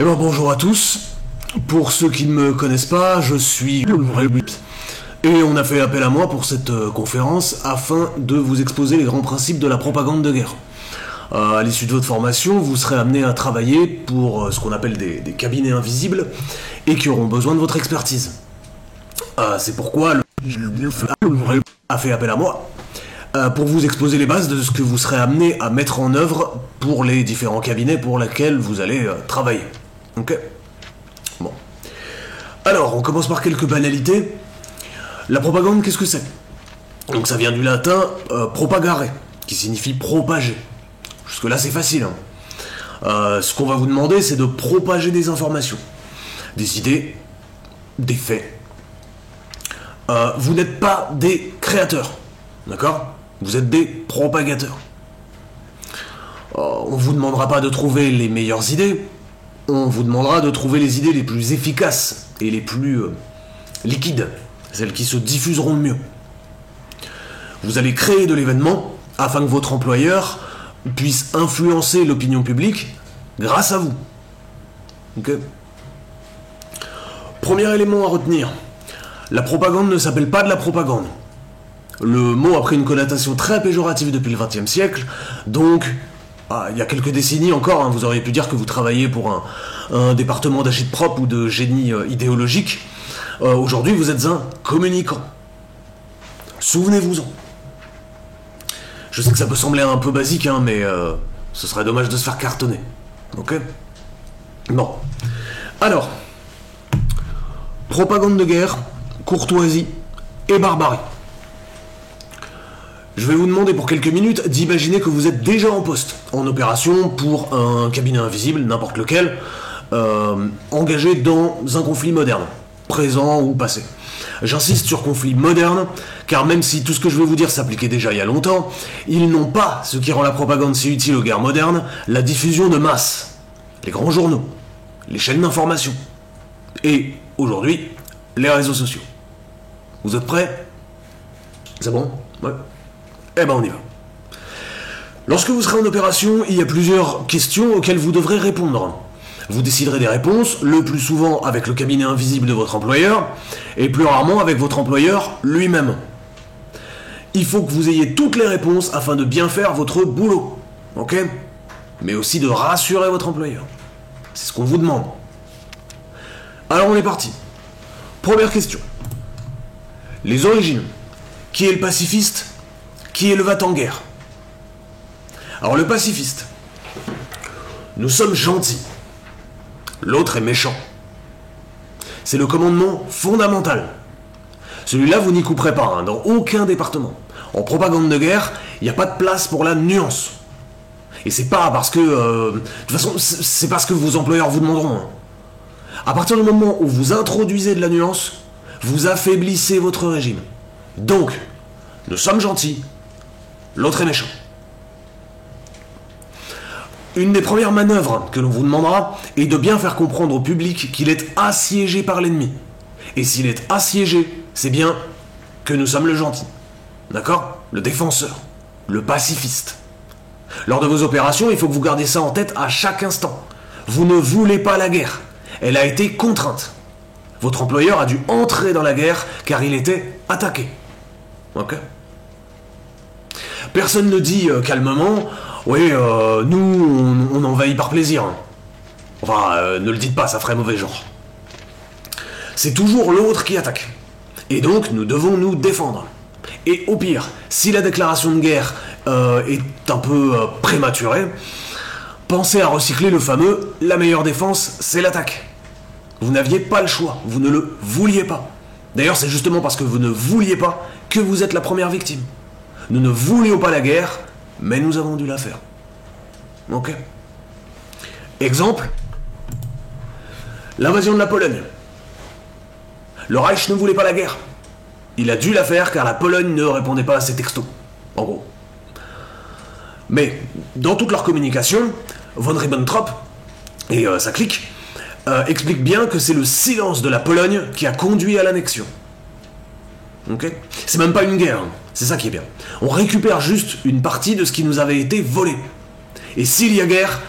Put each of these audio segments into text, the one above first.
Eh ben bonjour à tous. Pour ceux qui ne me connaissent pas, je suis et on a fait appel à moi pour cette conférence afin de vous exposer les grands principes de la propagande de guerre. À l'issue de votre formation, vous serez amené à travailler pour ce qu'on appelle des cabinets invisibles et qui auront besoin de votre expertise. C'est pourquoi le a fait appel à moi pour vous exposer les bases de ce que vous serez amené à mettre en œuvre pour les différents cabinets pour lesquels vous allez travailler. Ok ? Bon. Alors, on commence par quelques banalités. La propagande, qu'est-ce que c'est ? Donc ça vient du latin propagare, qui signifie propager. Jusque-là, c'est facile. Ce qu'on va vous demander, c'est de propager des informations, des idées, des faits. Vous n'êtes pas des créateurs, d'accord ? Vous êtes des propagateurs. On vous demandera pas de trouver les meilleures idées, on vous demandera de trouver les idées les plus efficaces et les plus liquides, celles qui se diffuseront le mieux. Vous allez créer de l'événement afin que votre employeur puisse influencer l'opinion publique grâce à vous. Ok ? Premier élément à retenir, la propagande ne s'appelle pas de la propagande. Le mot a pris une connotation très péjorative depuis le XXe siècle, donc il y a quelques décennies encore, vous auriez pu dire que vous travaillez pour un département d'agit-prop ou de génie idéologique. Aujourd'hui, vous êtes un communicant. Souvenez-vous-en. Je sais que ça peut sembler un peu basique, mais ce serait dommage de se faire cartonner. Ok ? Bon. Alors, propagande de guerre, courtoisie et barbarie. Je vais vous demander pour quelques minutes d'imaginer que vous êtes déjà en poste, en opération pour un cabinet invisible, n'importe lequel, engagé dans un conflit moderne, présent ou passé. J'insiste sur conflit moderne, car même si tout ce que je vais vous dire s'appliquait déjà il y a longtemps, ils n'ont pas ce qui rend la propagande si utile aux guerres modernes, la diffusion de masse, les grands journaux, les chaînes d'information, et aujourd'hui, les réseaux sociaux. Vous êtes prêts ? C'est bon ? Ouais. Eh ben on y va. Lorsque vous serez en opération, il y a plusieurs questions auxquelles vous devrez répondre. Vous déciderez des réponses, le plus souvent avec le cabinet invisible de votre employeur, et plus rarement avec votre employeur lui-même. Il faut que vous ayez toutes les réponses afin de bien faire votre boulot, ok ? Mais aussi de rassurer votre employeur. C'est ce qu'on vous demande. Alors on est parti. Première question. Les origines. Qui est le pacifiste ? Qui est le va-t-en-guerre ? Alors le pacifiste. Nous sommes gentils. L'autre est méchant. C'est le commandement fondamental. Celui-là, vous n'y couperez pas, dans aucun département. En propagande de guerre, il n'y a pas de place pour la nuance. Et c'est pas parce que... de toute façon, c'est parce que vos employeurs vous demanderont. À partir du moment où vous introduisez de la nuance, vous affaiblissez votre régime. Donc, nous sommes gentils, l'autre est méchant. Une des premières manœuvres que l'on vous demandera est de bien faire comprendre au public qu'il est assiégé par l'ennemi. Et s'il est assiégé, c'est bien que nous sommes le gentil. D'accord ? Le défenseur, le pacifiste. Lors de vos opérations, il faut que vous gardiez ça en tête à chaque instant. Vous ne voulez pas la guerre. Elle a été contrainte. Votre employeur a dû entrer dans la guerre car il était attaqué. Ok ? Personne ne dit calmement « Oui, nous, on envahit par plaisir. » Enfin, ne le dites pas, ça ferait mauvais genre. C'est toujours l'autre qui attaque. Et donc, nous devons nous défendre. Et au pire, si la déclaration de guerre est un peu prématurée, pensez à recycler le fameux « La meilleure défense, c'est l'attaque ». Vous n'aviez pas le choix, vous ne le vouliez pas. D'ailleurs, c'est justement parce que vous ne vouliez pas que vous êtes la première victime. Nous ne voulions pas la guerre, mais nous avons dû la faire. Ok ? Exemple, l'invasion de la Pologne. Le Reich ne voulait pas la guerre. Il a dû la faire car la Pologne ne répondait pas à ses textos. En gros. Mais, dans toute leur communication, von Ribbentrop et sa clique expliquent bien que c'est le silence de la Pologne qui a conduit à l'annexion. Ok ? C'est même pas une guerre, c'est ça qui est bien. On récupère juste une partie de ce qui nous avait été volé. Et s'il y a guerre,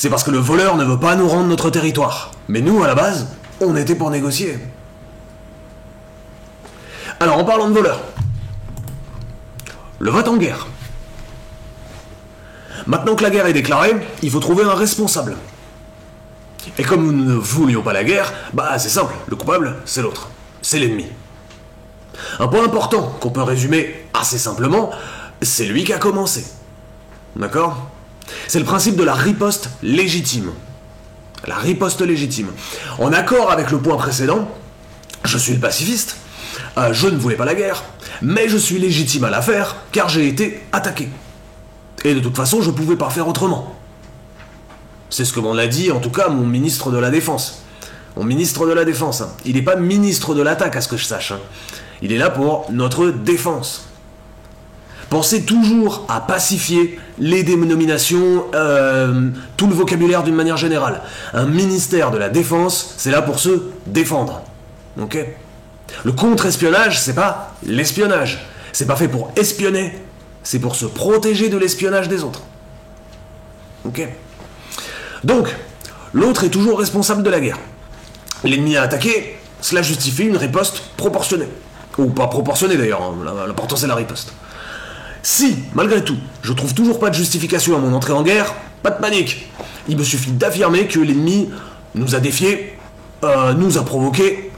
C'est parce que le voleur ne veut pas nous rendre notre territoire. Mais nous, à la base, on était pour négocier. Alors, en parlant de voleurs, le vote en guerre. Maintenant que la guerre est déclarée, il faut trouver un responsable. Et comme nous ne voulions pas la guerre, bah c'est simple, le coupable, c'est l'autre. C'est l'ennemi. Un point important qu'on peut résumer assez simplement, c'est lui qui a commencé. D'accord ? C'est le principe de la riposte légitime. La riposte légitime. En accord avec le point précédent, je suis le pacifiste, je ne voulais pas la guerre, mais je suis légitime à la faire car j'ai été attaqué. Et de toute façon, je ne pouvais pas faire autrement. C'est ce que m'en a dit, en tout cas, mon ministre de la Défense. Mon ministre de la Défense. Hein. Il n'est pas ministre de l'attaque, à ce que je sache. Hein. Il est là pour notre défense. Pensez toujours à pacifier les dénominations, tout le vocabulaire d'une manière générale. Un ministère de la Défense, c'est là pour se défendre. Ok ? Le contre-espionnage, c'est pas l'espionnage. C'est pas fait pour espionner. C'est pour se protéger de l'espionnage des autres. Ok ? Donc, l'autre est toujours responsable de la guerre. L'ennemi a attaqué, cela justifie une riposte proportionnée. Ou pas proportionnée d'ailleurs, hein, l'important c'est la riposte. Si, malgré tout, je trouve toujours pas de justification à mon entrée en guerre, pas de panique. Il me suffit d'affirmer que l'ennemi nous a défiés, nous a provoqués,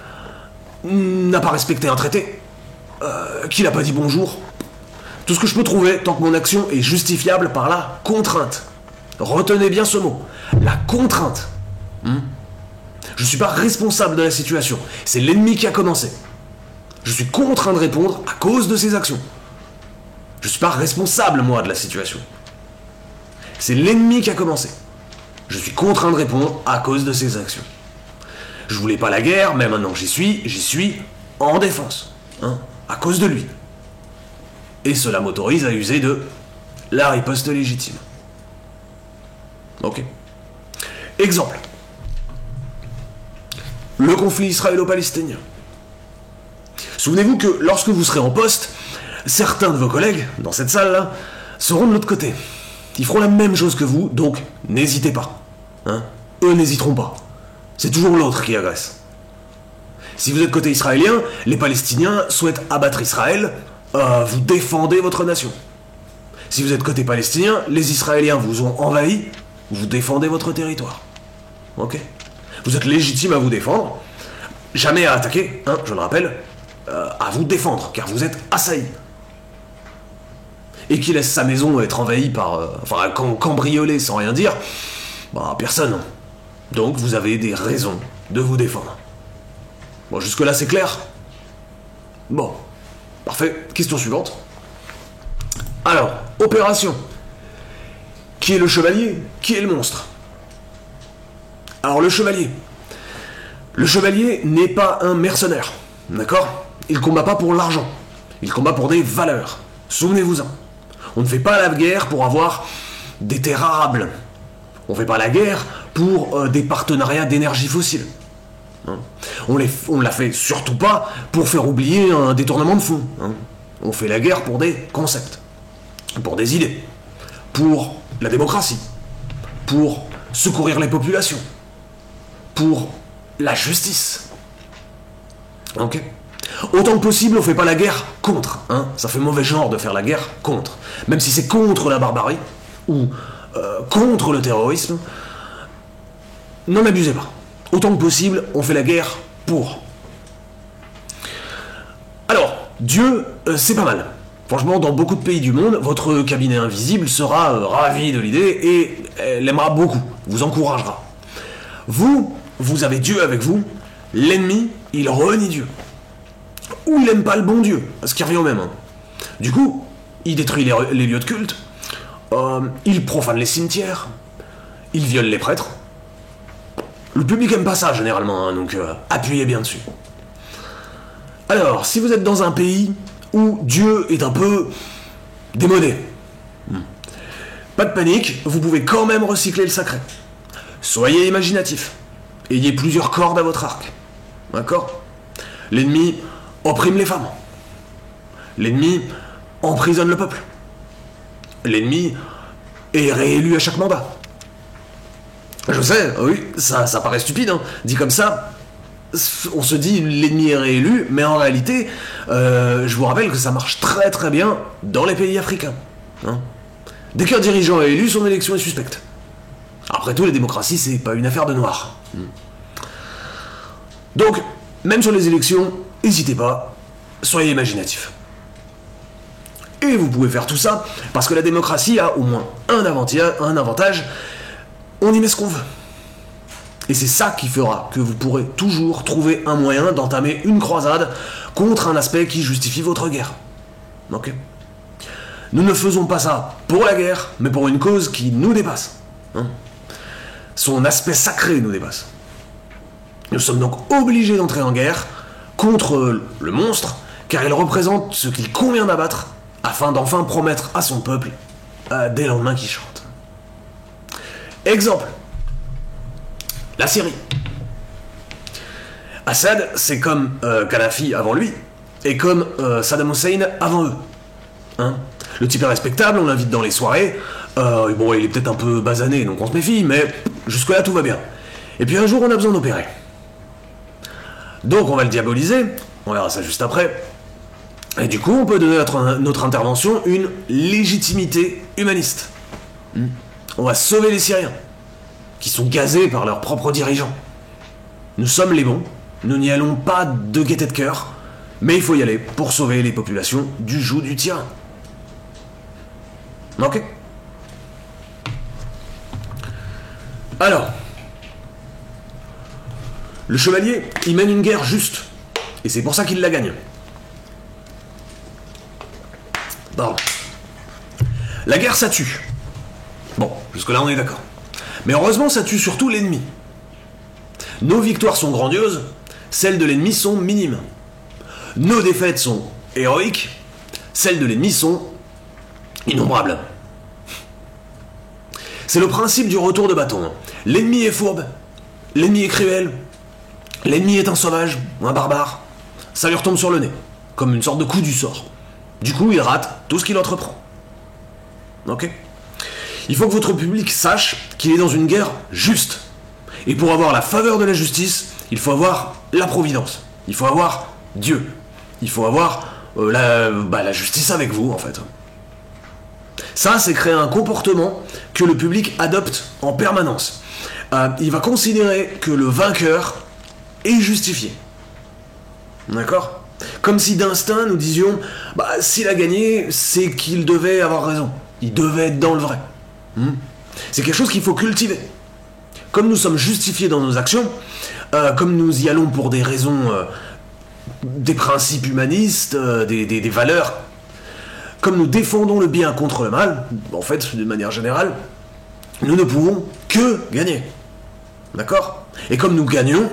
n'a pas respecté un traité, qu'il a pas dit bonjour. Tout ce que je peux trouver tant que mon action est justifiable par la contrainte. Retenez bien ce mot, la contrainte. Je ne suis pas responsable de la situation, c'est l'ennemi qui a commencé. Je suis contraint de répondre à cause de ses actions. Je ne suis pas responsable, moi, de la situation. C'est l'ennemi qui a commencé. Je suis contraint de répondre à cause de ses actions. Je voulais pas la guerre, mais maintenant que j'y suis en défense. À cause de lui. Et cela m'autorise à user de la riposte légitime. Ok. Exemple. Le conflit israélo-palestinien. Souvenez-vous que lorsque vous serez en poste, certains de vos collègues, dans cette salle-là, seront de l'autre côté. Ils feront la même chose que vous, donc n'hésitez pas. Eux n'hésiteront pas. C'est toujours l'autre qui agresse. Si vous êtes côté israélien, les Palestiniens souhaitent abattre Israël, vous défendez votre nation. Si vous êtes côté palestinien, les Israéliens vous ont envahi, vous défendez votre territoire. Ok ? Vous êtes légitime à vous défendre, jamais à attaquer, je le rappelle, à vous défendre, car vous êtes assailli. Et qui laisse sa maison être envahie par... cambriolée sans rien dire, personne. Donc vous avez des raisons de vous défendre. Bon, jusque-là c'est clair ? Bon, parfait. Question suivante. Alors, opération. Qui est le chevalier ? Qui est le monstre ? Alors le chevalier. Le chevalier n'est pas un mercenaire, d'accord ? Il combat pas pour l'argent. Il combat pour des valeurs. Souvenez-vous-en. On ne fait pas la guerre pour avoir des terres arables. On ne fait pas la guerre pour des partenariats d'énergie fossile. On la fait surtout pas pour faire oublier un détournement de fonds. On fait la guerre pour des concepts, pour des idées, pour la démocratie, pour secourir les populations, pour la justice. Ok ? Autant que possible, on fait pas la guerre contre. Ça fait mauvais genre de faire la guerre contre. Même si c'est contre la barbarie, ou contre le terrorisme, n'en abusez pas. Autant que possible, on fait la guerre pour. Alors, Dieu, c'est pas mal. Franchement, dans beaucoup de pays du monde, votre cabinet invisible sera ravi de l'idée et l'aimera beaucoup, vous encouragera. Vous avez Dieu avec vous, l'ennemi, il renie Dieu. Ou il aime pas le bon Dieu, ce qui revient au même. Du coup, il détruit les lieux de culte, il profane les cimetières, il viole les prêtres. Le public aime pas ça généralement, donc appuyez bien dessus. Alors, si vous êtes dans un pays où Dieu est un peu démodé, pas de panique, vous pouvez quand même recycler le sacré. Soyez imaginatif. Ayez plusieurs cordes à votre arc. D'accord ? L'ennemi opprime les femmes. L'ennemi emprisonne le peuple. L'ennemi est réélu à chaque mandat. Je sais, oui, ça paraît stupide, hein. Dit comme ça, on se dit l'ennemi est réélu, mais en réalité, je vous rappelle que ça marche très très bien dans les pays africains. Hein. Dès qu'un dirigeant est élu, son élection est suspecte. Après tout, les démocraties, c'est pas une affaire de noirs. Donc, même sur les élections, n'hésitez pas, soyez imaginatifs. Et vous pouvez faire tout ça parce que la démocratie a au moins un avantage, on y met ce qu'on veut. Et c'est ça qui fera que vous pourrez toujours trouver un moyen d'entamer une croisade contre un aspect qui justifie votre guerre. Ok ? Nous ne faisons pas ça pour la guerre, mais pour une cause qui nous dépasse. Hein ? Son aspect sacré nous dépasse. Nous sommes donc obligés d'entrer en guerre contre le monstre, car il représente ce qu'il convient d'abattre, afin d'enfin promettre à son peuple des lendemains qui chantent. Exemple. La Syrie. Assad, c'est comme Kadhafi avant lui, et comme Saddam Hussein avant eux. Hein ? Le type est respectable, on l'invite dans les soirées, bon, il est peut-être un peu basané, donc on se méfie, mais jusque-là tout va bien. Et puis un jour, on a besoin d'opérer. Donc on va le diaboliser, on verra ça juste après, et du coup, on peut donner à notre intervention une légitimité humaniste. On va sauver les Syriens, qui sont gazés par leurs propres dirigeants. Nous sommes les bons, nous n'y allons pas de gaieté de cœur, mais il faut y aller pour sauver les populations du joug du tyran. Ok ? Alors, le chevalier, il mène une guerre juste, et c'est pour ça qu'il la gagne. Pardon. La guerre, ça tue. Bon, jusque-là, on est d'accord. Mais heureusement, ça tue surtout l'ennemi. Nos victoires sont grandioses, celles de l'ennemi sont minimes. Nos défaites sont héroïques, celles de l'ennemi sont innombrables. C'est le principe du retour de bâton. L'ennemi est fourbe, l'ennemi est cruel, l'ennemi est un sauvage ou un barbare. Ça lui retombe sur le nez, comme une sorte de coup du sort. Du coup, il rate tout ce qu'il entreprend. Ok ? Il faut que votre public sache qu'il est dans une guerre juste. Et pour avoir la faveur de la justice, il faut avoir la providence. Il faut avoir Dieu. Il faut avoir la justice avec vous, en fait. Ça, c'est créer un comportement que le public adopte en permanence. Il va considérer que le vainqueur est justifié. D'accord ? Comme si d'instinct, nous disions, s'il a gagné, c'est qu'il devait avoir raison. Il devait être dans le vrai. C'est quelque chose qu'il faut cultiver. Comme nous sommes justifiés dans nos actions, comme nous y allons pour des raisons, des principes humanistes, des valeurs, comme nous défendons le bien contre le mal, en fait, de manière générale, nous ne pouvons que gagner. D'accord ? Et comme nous gagnons,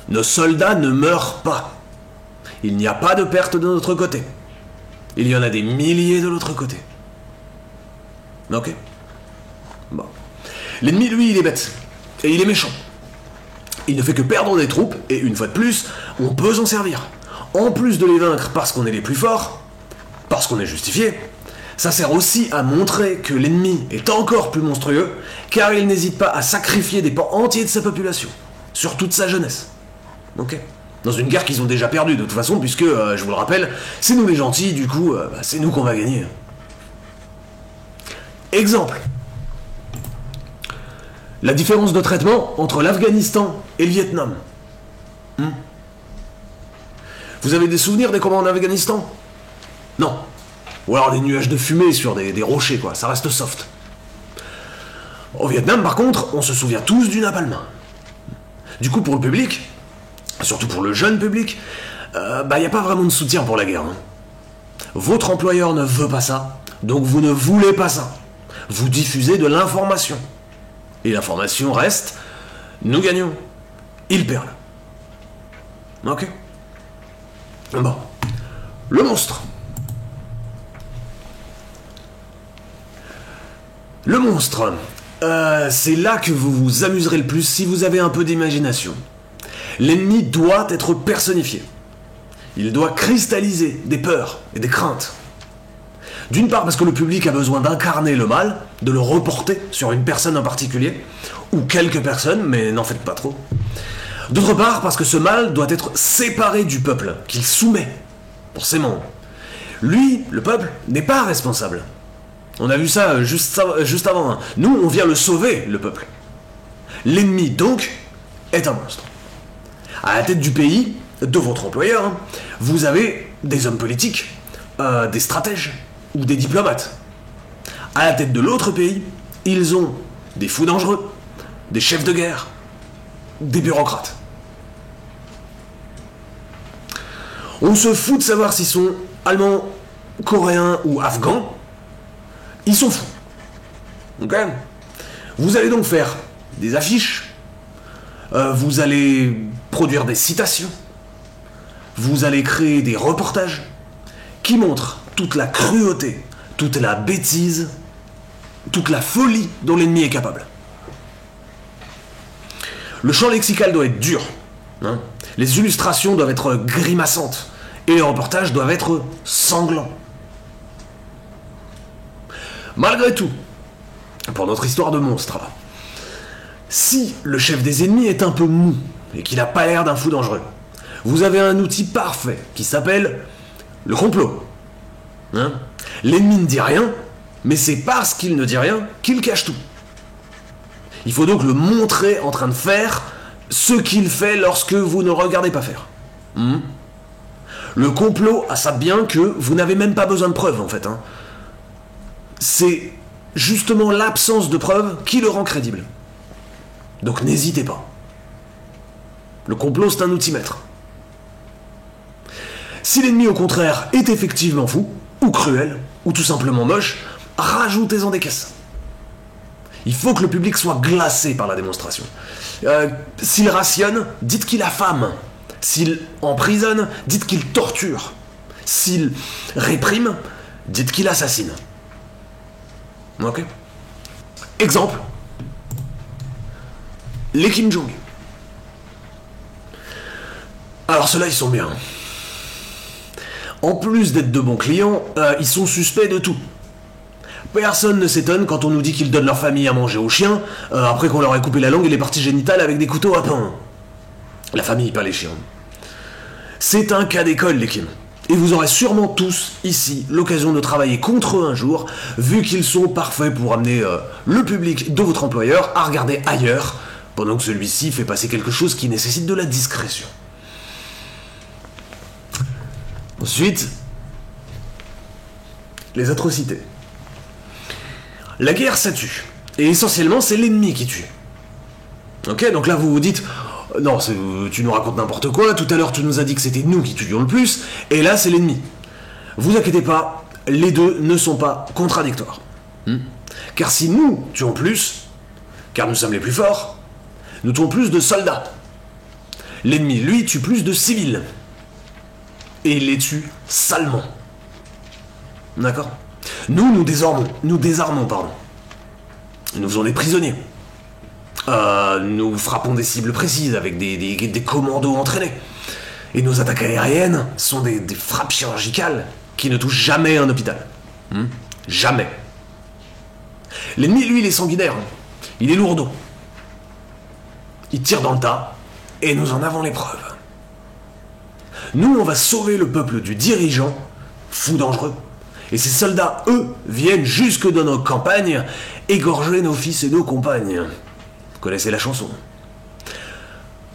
nos soldats ne meurent pas. Il n'y a pas de perte de notre côté. Il y en a des milliers de l'autre côté. Ok ? Bon. L'ennemi, lui, il est bête. Et il est méchant. Il ne fait que perdre des troupes, et une fois de plus, on peut s'en servir. En plus de les vaincre parce qu'on est les plus forts, parce qu'on est justifié, ça sert aussi à montrer que l'ennemi est encore plus monstrueux, car il n'hésite pas à sacrifier des pans entiers de sa population, sur toute sa jeunesse. Ok ? Dans une guerre qu'ils ont déjà perdue, de toute façon, puisque, je vous le rappelle, c'est nous les gentils, du coup, c'est nous qu'on va gagner. Exemple. La différence de traitement entre l'Afghanistan et le Vietnam. Vous avez des souvenirs des combats en Afghanistan ? Non. Ou alors des nuages de fumée sur des rochers, quoi. Ça reste soft. Au Vietnam, par contre, on se souvient tous du napalm. Du coup, pour le public, surtout pour le jeune public, y a pas vraiment de soutien pour la guerre. Votre employeur ne veut pas ça, donc vous ne voulez pas ça. Vous diffusez de l'information. Et l'information reste, nous gagnons, ils perdent. Ok ? Bon. Le monstre. Le monstre. C'est là que vous vous amuserez le plus si vous avez un peu d'imagination. L'ennemi doit être personnifié. Il doit cristalliser des peurs et des craintes. D'une part parce que le public a besoin d'incarner le mal, de le reporter sur une personne en particulier, ou quelques personnes, mais n'en faites pas trop. D'autre part parce que ce mal doit être séparé du peuple, qu'il soumet, forcément. Lui, le peuple, n'est pas responsable. On a vu ça juste avant. Hein. Nous, on vient le sauver, le peuple. L'ennemi, donc, est un monstre. À la tête du pays, de votre employeur, hein, vous avez des hommes politiques, des stratèges ou des diplomates. À la tête de l'autre pays, ils ont des fous dangereux, des chefs de guerre, des bureaucrates. On se fout de savoir s'ils sont allemands, coréens ou afghans. Ils sont fous. Ok ? Vous allez donc faire des affiches, vous allez produire des citations, vous allez créer des reportages qui montrent toute la cruauté, toute la bêtise, toute la folie dont l'ennemi est capable. Le champ lexical doit être dur, hein. Les illustrations doivent être grimaçantes, et les reportages doivent être sanglants. Malgré tout, pour notre histoire de monstre, si le chef des ennemis est un peu mou, et qu'il n'a pas l'air d'un fou dangereux, vous avez un outil parfait qui s'appelle le complot. Hein ? L'ennemi ne dit rien, mais c'est parce qu'il ne dit rien qu'il cache tout. Il faut donc le montrer en train de faire ce qu'il fait lorsque vous ne regardez pas faire. Le complot a ça bien que vous n'avez même pas besoin de preuves en fait. Hein. C'est justement l'absence de preuves qui le rend crédible. Donc n'hésitez pas. Le complot c'est un outil maître. Si l'ennemi au contraire est effectivement fou, ou cruel, ou tout simplement moche, rajoutez-en des caisses. Il faut que le public soit glacé par la démonstration. S'il rationne, dites qu'il affame. S'il emprisonne, dites qu'il torture. S'il réprime, dites qu'il assassine. Ok ? Exemple. Les Kim Jong. Alors ceux-là, ils sont bien. En plus d'être de bons clients, ils sont suspects de tout. Personne ne s'étonne quand on nous dit qu'ils donnent leur famille à manger aux chiens, après qu'on leur ait coupé la langue et les parties génitales avec des couteaux à pain. La famille, pas les chiens. C'est un cas d'école, les Kim. Et vous aurez sûrement tous, ici, l'occasion de travailler contre eux un jour, vu qu'ils sont parfaits pour amener le public de votre employeur à regarder ailleurs, pendant que celui-ci fait passer quelque chose qui nécessite de la discrétion. Ensuite, les atrocités. La guerre, ça tue. Et essentiellement, c'est l'ennemi qui tue. Ok, donc là, vous vous dites... Non, tu nous racontes n'importe quoi, tout à l'heure, tu nous as dit que c'était nous qui tuions le plus, et là, c'est l'ennemi. Vous inquiétez pas, les deux ne sont pas contradictoires. Car si nous tuons plus, car nous sommes les plus forts, nous tuons plus de soldats. L'ennemi, lui, tue plus de civils. Et il les tue salement. D'accord ? Nous désarmons, pardon. Nous faisons des prisonniers. Nous frappons des cibles précises avec des commandos entraînés. Et nos attaques aériennes sont des frappes chirurgicales qui ne touchent jamais un hôpital. Jamais. L'ennemi, lui, il est sanguinaire. Il est lourdeau. Il tire dans le tas, et nous en avons les preuves. Nous, on va sauver le peuple du dirigeant, fou dangereux. Et ces soldats, eux, viennent jusque dans nos campagnes égorger nos fils et nos compagnes. Vous connaissez la chanson.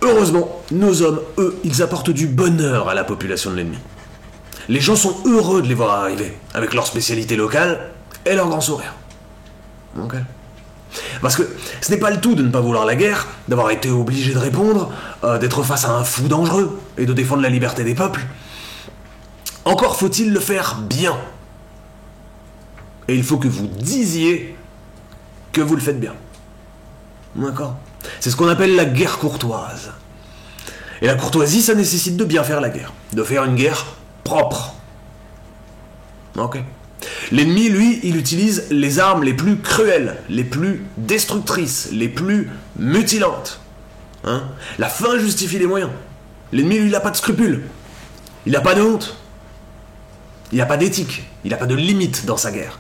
Heureusement, nos hommes, eux, ils apportent du bonheur à la population de l'ennemi. Les gens sont heureux de les voir arriver, avec leur spécialité locale et leur grand sourire. Ok ? Parce que ce n'est pas le tout de ne pas vouloir la guerre, d'avoir été obligé de répondre, d'être face à un fou dangereux et de défendre la liberté des peuples. Encore faut-il le faire bien. Et il faut que vous disiez que vous le faites bien. D'accord ? C'est ce qu'on appelle la guerre courtoise. Et la courtoisie, ça nécessite de bien faire la guerre. De faire une guerre propre. Ok ? L'ennemi, lui, il utilise les armes les plus cruelles, les plus destructrices, les plus mutilantes. Hein ? La fin justifie les moyens. L'ennemi, lui, il n'a pas de scrupules. Il n'a pas de honte. Il n'a pas d'éthique, il n'a pas de limite dans sa guerre.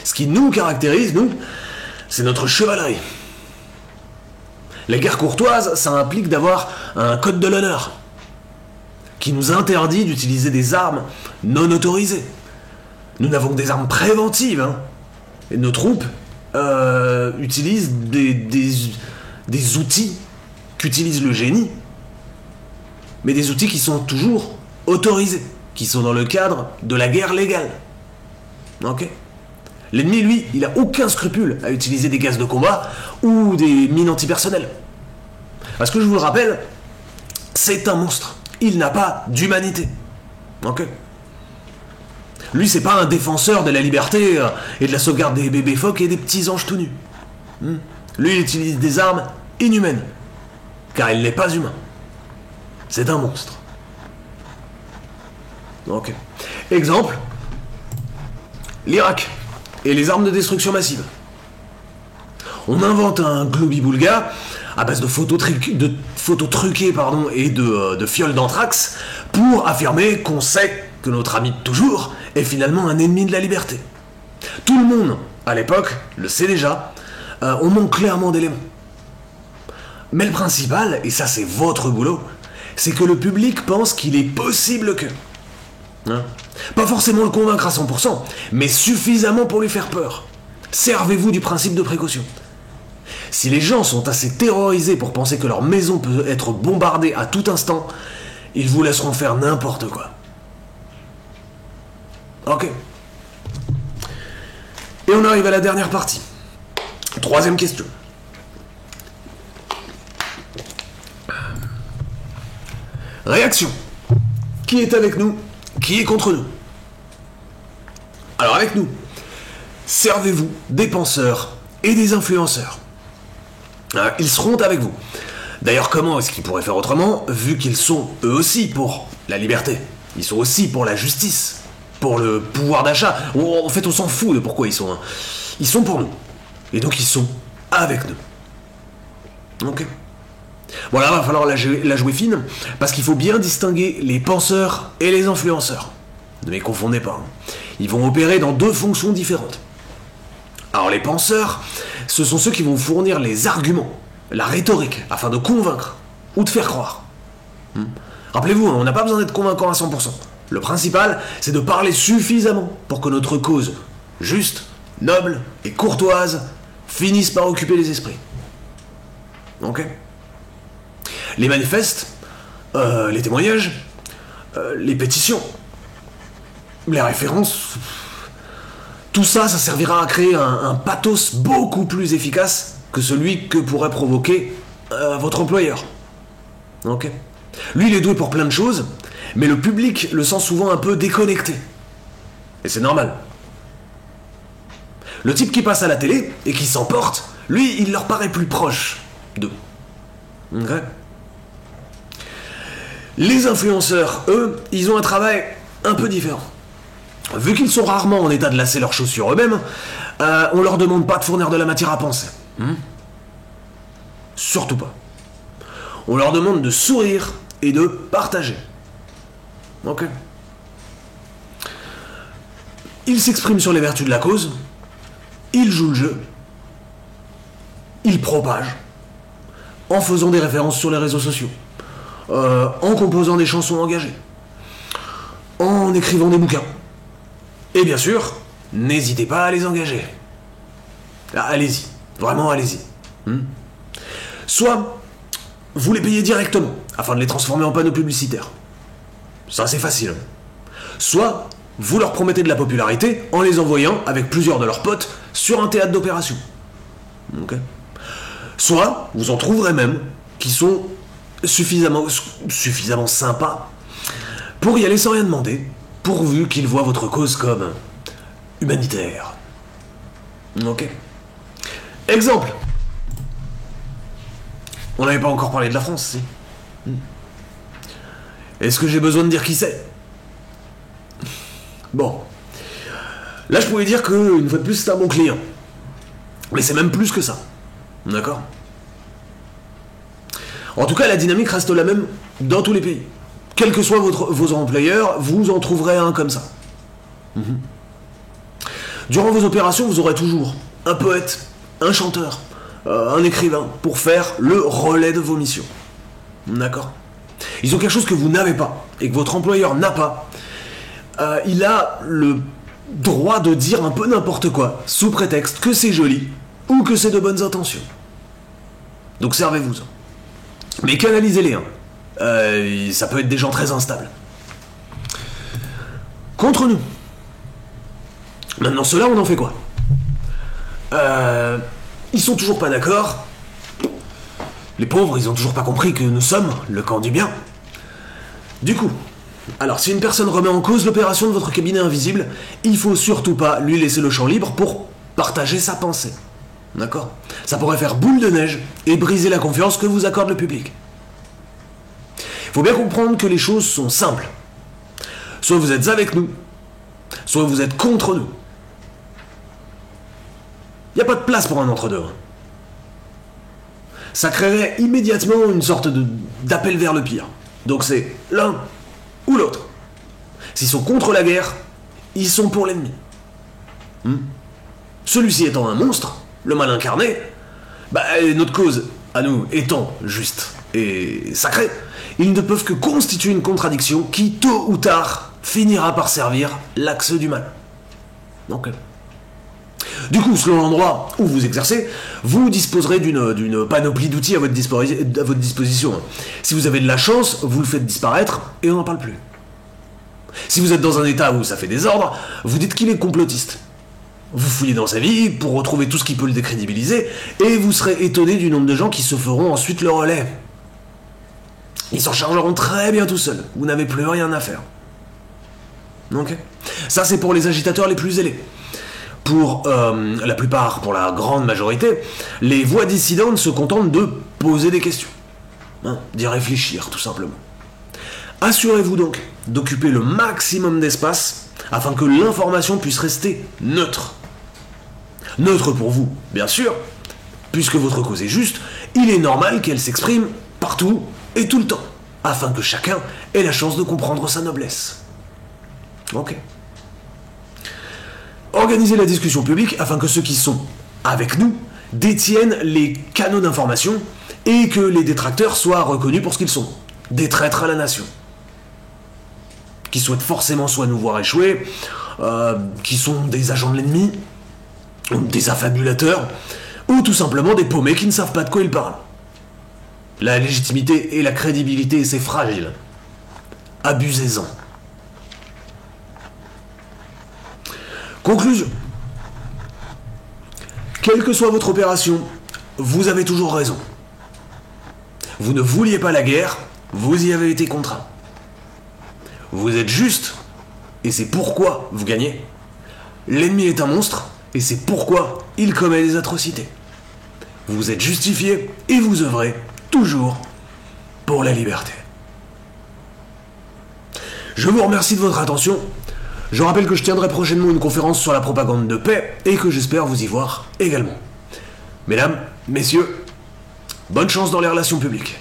Ce qui nous caractérise, nous, c'est notre chevalerie. Les guerres courtoises, ça implique d'avoir un code de l'honneur qui nous interdit d'utiliser des armes non autorisées. Nous n'avons que des armes préventives, hein. Et nos troupes utilisent des outils qu'utilise le génie, mais des outils qui sont toujours autorisés, qui sont dans le cadre de la guerre légale. Ok ? L'ennemi, lui, il a aucun scrupule à utiliser des gaz de combat ou des mines antipersonnelles. Parce que je vous le rappelle, c'est un monstre. Il n'a pas d'humanité. Ok ? Lui, c'est pas un défenseur de la liberté et de la sauvegarde des bébés phoques et des petits anges tout nus. Lui, il utilise des armes inhumaines. Car il n'est pas humain. C'est un monstre. Ok. Exemple, l'Irak et les armes de destruction massive. On invente un globi-boulga à base de photos truquées et de fioles d'anthrax pour affirmer qu'on sait que notre ami de toujours est finalement un ennemi de la liberté. Tout le monde, à l'époque, le sait déjà, on manque clairement d'éléments. Mais le principal, et ça c'est votre boulot, c'est que le public pense qu'il est possible que... Pas forcément le convaincre à 100%, mais suffisamment pour lui faire peur. Servez-vous du principe de précaution. Si les gens sont assez terrorisés pour penser que leur maison peut être bombardée à tout instant, ils vous laisseront faire n'importe quoi. Ok. Et on arrive à la dernière partie. Troisième question. Réaction. Qui est avec nous? Qui est contre nous? Alors avec nous, servez-vous des penseurs et des influenceurs. Ils seront avec vous. D'ailleurs, comment est-ce qu'ils pourraient faire autrement, vu qu'ils sont eux aussi pour la liberté? Ils sont aussi pour la justice, pour le pouvoir d'achat. En fait, on s'en fout de pourquoi ils sont. Hein. Ils sont pour nous. Et donc ils sont avec nous. Ok. Bon là, va falloir la jouer fine, parce qu'il faut bien distinguer les penseurs et les influenceurs. Ne les confondez pas. Hein. Ils vont opérer dans deux fonctions différentes. Alors les penseurs, ce sont ceux qui vont fournir les arguments, la rhétorique, afin de convaincre ou de faire croire. Rappelez-vous, on n'a pas besoin d'être convaincant à 100%. Le principal, c'est de parler suffisamment pour que notre cause juste, noble et courtoise finisse par occuper les esprits. Ok ? Les manifestes, les témoignages, les pétitions, les références, tout ça, ça servira à créer un pathos beaucoup plus efficace que celui que pourrait provoquer votre employeur. Ok ? Lui, il est doué pour plein de choses, mais le public le sent souvent un peu déconnecté. Et c'est normal. Le type qui passe à la télé et qui s'emporte, lui, il leur paraît plus proche d'eux. Ok ? Les influenceurs, eux, ils ont un travail un peu différent. Vu qu'ils sont rarement en état de lasser leurs chaussures eux-mêmes, on leur demande pas de fournir de la matière à penser. Surtout pas. On leur demande de sourire et de partager. Ok. Ils s'expriment sur les vertus de la cause, ils jouent le jeu, ils propagent, en faisant des références sur les réseaux sociaux, en composant des chansons engagées, en écrivant des bouquins. Et bien sûr, n'hésitez pas à les engager. Allez-y, vraiment allez-y. Soit vous les payez directement, afin de les transformer en panneaux publicitaires. Ça c'est facile. Soit vous leur promettez de la popularité en les envoyant avec plusieurs de leurs potes sur un théâtre d'opération. Okay. Soit vous en trouverez même qui sont suffisamment sympas pour y aller sans rien demander, pourvu qu'ils voient votre cause comme humanitaire. Ok. Exemple. On n'avait pas encore parlé de la France, si. Est-ce que j'ai besoin de dire qui c'est? Bon. Là, je pouvais dire que, une fois de plus, c'est un bon client. Mais c'est même plus que ça. D'accord? En tout cas, la dynamique reste la même dans tous les pays. Quel que soit vos employeurs, vous en trouverez un comme ça. Durant vos opérations, vous aurez toujours un poète, un chanteur, un écrivain, pour faire le relais de vos missions. D'accord ? Ils ont quelque chose que vous n'avez pas, et que votre employeur n'a pas. Il a le droit de dire un peu n'importe quoi, sous prétexte que c'est joli, ou que c'est de bonnes intentions. Donc servez-vous-en. Mais canalisez-les, hein. Ça peut être des gens très instables. Contre nous. Maintenant, ceux-là, on en fait quoi ? Ils sont toujours pas d'accord. Les pauvres, ils ont toujours pas compris que nous sommes le camp du bien. Du coup, alors si une personne remet en cause l'opération de votre cabinet invisible, il faut surtout pas lui laisser le champ libre pour partager sa pensée. D'accord ? Ça pourrait faire boule de neige et briser la confiance que vous accorde le public. Faut bien comprendre que les choses sont simples. Soit vous êtes avec nous, soit vous êtes contre nous. Il n'y a pas de place pour un entre-deux. Ça créerait immédiatement une sorte d'appel vers le pire. Donc c'est l'un ou l'autre. S'ils sont contre la guerre, ils sont pour l'ennemi. Celui-ci étant un monstre, le mal incarné, notre cause, à nous, étant juste et sacrée, ils ne peuvent que constituer une contradiction qui, tôt ou tard, finira par servir l'axe du mal. Donc, du coup, selon l'endroit où vous exercez, vous disposerez d'une panoplie d'outils à votre disposition. Si vous avez de la chance, vous le faites disparaître et on n'en parle plus. Si vous êtes dans un état où ça fait désordre, vous dites qu'il est complotiste. Vous fouillez dans sa vie pour retrouver tout ce qui peut le décrédibiliser et vous serez étonné du nombre de gens qui se feront ensuite le relais. Ils s'en chargeront très bien tout seuls. Vous n'avez plus rien à faire. Ok ? Ça, c'est pour les agitateurs les plus zélés. Pour la plupart, pour la grande majorité, les voix dissidentes se contentent de poser des questions. D'y réfléchir, tout simplement. Assurez-vous donc d'occuper le maximum d'espace afin que l'information puisse rester neutre. Neutre pour vous, bien sûr, puisque votre cause est juste, il est normal qu'elle s'exprime partout et tout le temps, afin que chacun ait la chance de comprendre sa noblesse. Ok. Organisez la discussion publique afin que ceux qui sont avec nous détiennent les canaux d'information et que les détracteurs soient reconnus pour ce qu'ils sont, des traîtres à la nation. Qui souhaitent forcément soit nous voir échouer, qui sont des agents de l'ennemi, ou des affabulateurs, ou tout simplement des paumés qui ne savent pas de quoi ils parlent. La légitimité et la crédibilité, c'est fragile. Abusez-en. Conclusion. Quelle que soit votre opération, vous avez toujours raison. Vous ne vouliez pas la guerre, vous y avez été contraint. Vous êtes juste, et c'est pourquoi vous gagnez. L'ennemi est un monstre, et c'est pourquoi il commet des atrocités. Vous êtes justifié, et vous œuvrez toujours pour la liberté. Je vous remercie de votre attention. Je rappelle que je tiendrai prochainement une conférence sur la propagande de paix, et que j'espère vous y voir également. Mesdames, messieurs, bonne chance dans les relations publiques.